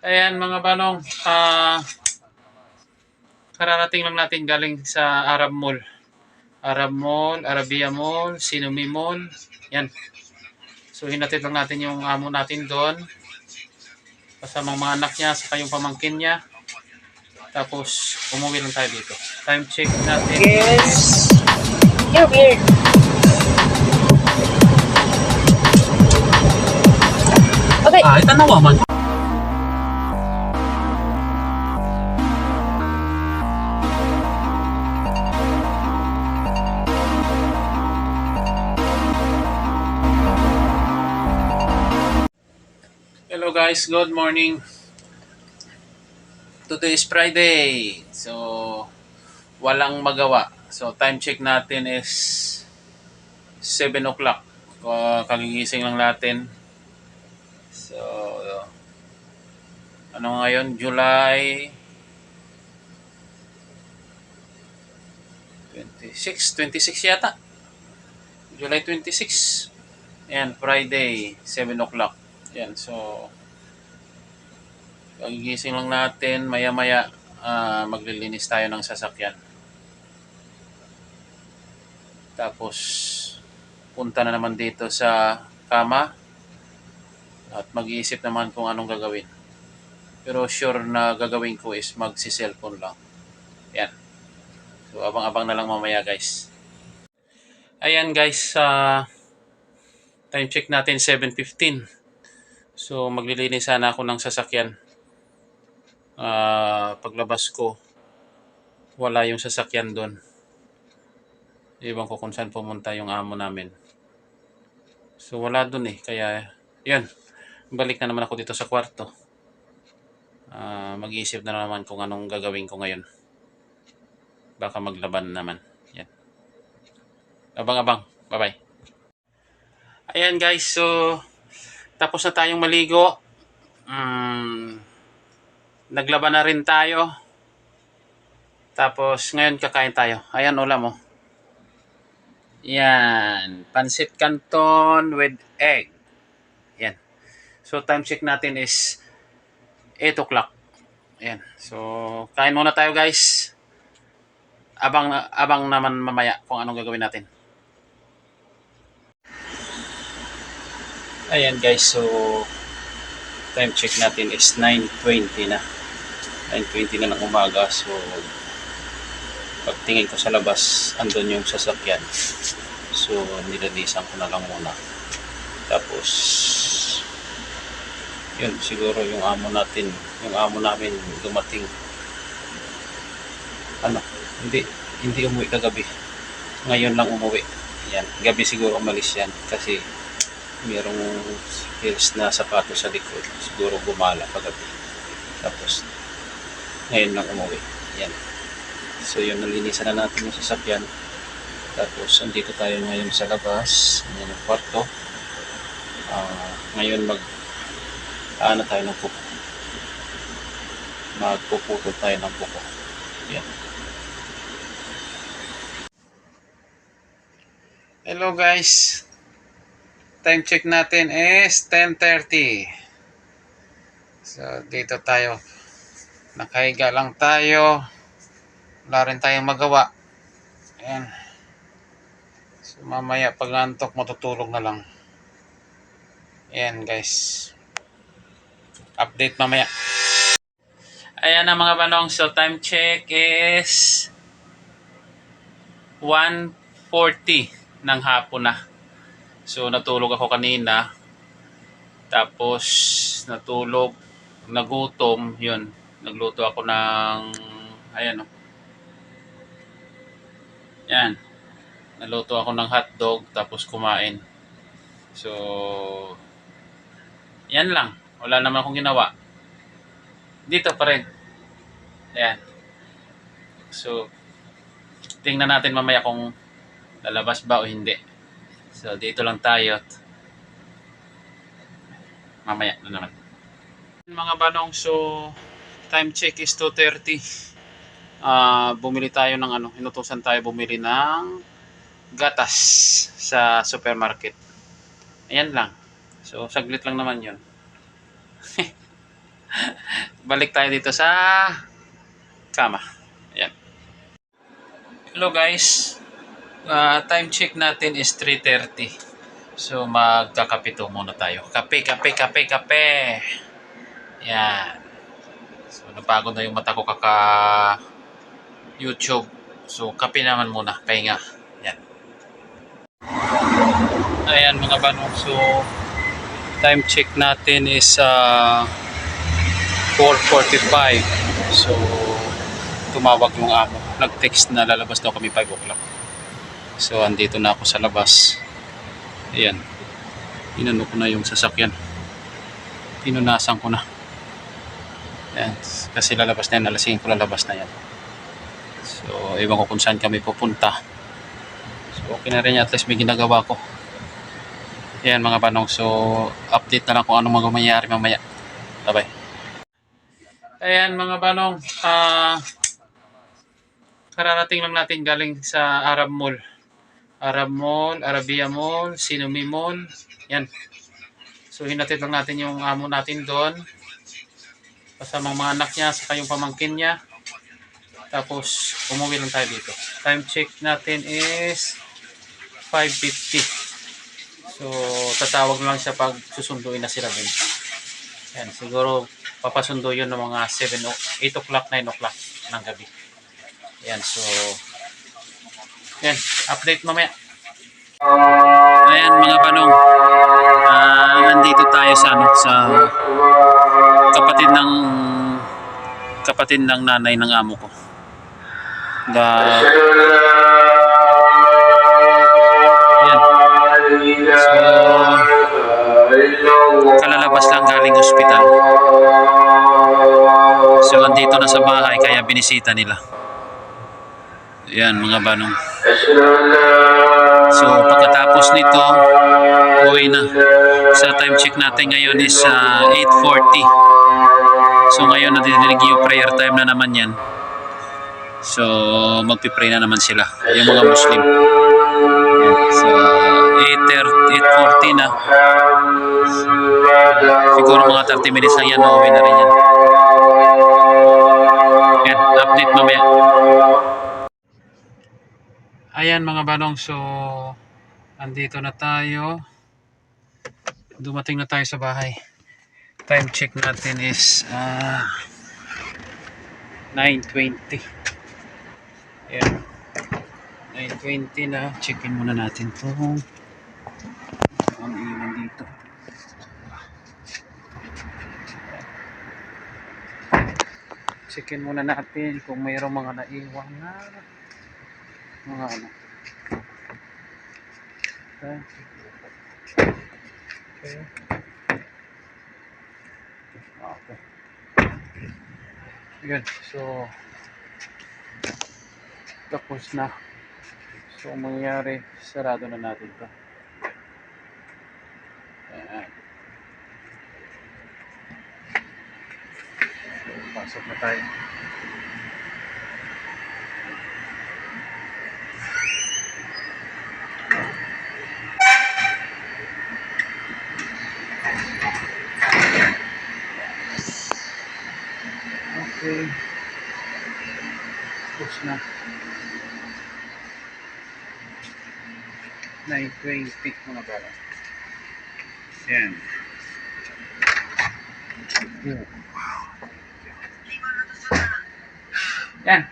Ayan mga banong, kararating lang natin galing sa Arab Mall. Arab Mall, Arabia Mall, Sinumi Mall. Yan. So hinatid lang natin yung amo natin doon. Kasamang mga anak niya, saka yung pamangkin niya. Tapos umuwi lang tayo dito. Time check natin. Yes. You're weird. Okay. Ito nawa man. Hello guys, good morning. Today is Friday. So walang magawa. So time check natin is 7 o'clock. Kagigising lang natin. So ano ngayon? July 26 yata. July 26. Ayan, Friday, 7 o'clock. Ayan, so kagigising lang natin. Maya-maya maglilinis tayo ng sasakyan. Tapos punta na naman dito sa kama at mag-iisip naman kung anong gagawin. Pero sure na gagawin ko is magsi-cellphone lang. Yan. So abang-abang na lang mamaya guys. Ayan guys, time check natin 7:15. So maglilinis sana ako ng sasakyan. Paglabas ko, wala yung sasakyan doon. Iwan ko kung saan pumunta yung amo namin. So wala doon eh, kaya yun. Balik na naman ako dito sa kwarto. Mag-iisip na naman kung anong gagawin ko ngayon. Baka maglaban naman. Yan. Abang-abang. Bye-bye. Ayan guys, so tapos na tayong maligo. Naglaban na rin tayo. Tapos ngayon kakain tayo. Ayan ulam mo. Yan. Pansit canton with egg. Yan. So time check natin is 8 o'clock. Ayan. So kain muna tayo guys. Abang naman mamaya kung anong gagawin natin. Ayan guys, so time check natin is 9:20 na. 9:20 na ng umaga. So pagtingin ko sa labas, andun yung sasakyan. So nilalisan ko na lang muna. Tapos yun, siguro yung amo namin dumating. Hindi umuwi kagabi. Ngayon lang umuwi. Yan, gabi siguro umalis yan kasi mayroong heels na sapatos sa likod. Siguro gumala kagabi. Tapos ngayon lang umuwi. Yan. So yun, nalinisan na natin yung sasakyan. Tapos andito tayo ngayon sa labas. Yan ang kwarto. Ngayon tayo ng puko. Magpuputol tayo ng puko. Yan. Hello guys. Time check natin is 10:30. So dito tayo. Nakahiga lang tayo. Wala rin tayong magawa. Ayan. So mamaya pag nantok matutulog na lang. Ayan guys. Update mamaya. Ayan na mga banong. So time check is 1:40 ng hapon na. So natulog ako kanina. Tapos nagutom, yun. Nagluto ako ng ayan oh. Yan. Naluto ako ng hotdog tapos kumain. So yan lang. Wala naman akong ginawa. Dito pa rin. Ayan. So tingnan natin mamaya kung lalabas ba o hindi. So dito lang tayo. Mamaya na naman. Mga banong, so time check is 2:30. Bumili tayo ng inutusan tayo bumili ng gatas sa supermarket. Ayan lang. So saglit lang naman 'yon. balik tayo dito sa kama. Ayan. Hello guys. Time check natin is 3:30. So magkakapito muna tayo. Kape. Yan. So napagod na yung mata ko kaka YouTube. So kape naman muna. Pahinga. Yan. Ayan mga banong. So time check natin is 4:45. So tumawag yung amo. Nag-text na lalabas daw kami 5 o'clock. So andito na ako sa labas. Ayan. Inano ko na yung sasakyan. Pinunasan ko na. Ayan. Kasi lalabas na yan. Alasingin ko lalabas na yan. So ewan ko kung saan kami pupunta. So okay na rin. At least may ginagawa ko. Ayan mga banong. So update na lang kung anong mangyayari mamaya. Bye bye. Ayan mga banong. Kararating lang natin galing sa Arab Mall. Arab Mall, Arabia Mall, Sinumi Mall. Yan. So hinatid lang natin yung amo natin doon. Kasamang mga anak niya, saka yung pamangkin niya. Tapos umuwi lang tayo dito. Time check natin is 5:50. So tatawag lang siya pag susunduin na sila din. Yan, siguro papasundo yun ng mga 8 o'clock, 9 o'clock ng gabi. Yan, so yan, update mamaya. Ayan mga banong, nandito tayo sa sa kapatid ng nanay ng amo ko. Yan. So kalalabas lang galing ospital. So andito na sa bahay kaya binisita nila. Yan mga banong. So pagkatapos nito, uwi na. Sa time check natin ngayon is 8:40. So ngayon nadidinig yung prayer time na naman yan. So magpipray na naman sila, yung mga Muslim. Yan. So 8:40 na. Siguro mga 30 minutes lang yan, uwi na rin yan. Yan, update mamaya. Ayan mga banong, so andito na tayo. Dumating na tayo sa bahay. Time check natin is 9:20. Ayan. 9:20 na. Checkin muna natin itong ang iwan dito. Checkin muna natin kung mayroong mga naiwan na mga ano. Okay. Okay. Yun. So tapos na. So mangyayari, sarado na natin ito. Ayan. So pasok na tayo. Okay. Tapos na. 9:20 mga bala. Yan. Yan.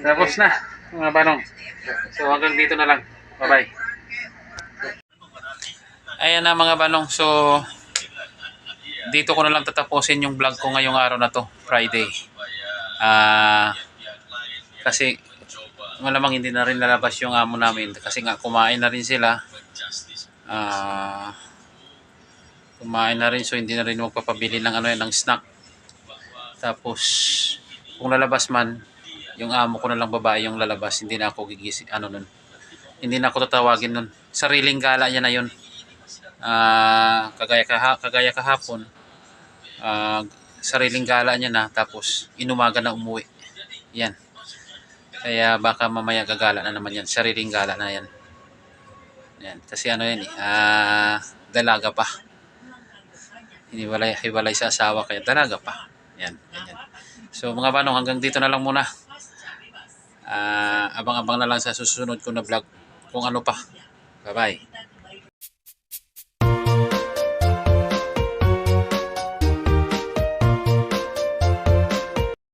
Tapos na mga banong. So hanggang dito na lang. Bye bye. Ayan na mga banong. So dito ko na lang tatapusin yung vlog ko ngayong araw na to, Friday. Kasi malamang hindi na rin lalabas yung amo namin kasi nga kumain na rin sila. Kumain na rin, so hindi na rin magpapabili ng ano yan, ng snack. Tapos kung lalabas man, yung amo ko na lang babae yung lalabas, hindi na ako gigising nun. Hindi na ako tatawagin nun. Sariling gala niya na yun. Kagaya kahapon, sariling gala niya na, tapos inumaga na umuwi. Yan. Kaya baka mamaya gagala na naman yan. Sariling gala na yan. Yan. Kasi ano yan dalaga pa. hiwalay sa asawa kaya dalaga pa. Yan, ganyan. So mga manong, hanggang dito na lang muna. Abang-abang na lang sa susunod ko na vlog kung ano pa. Bye-bye.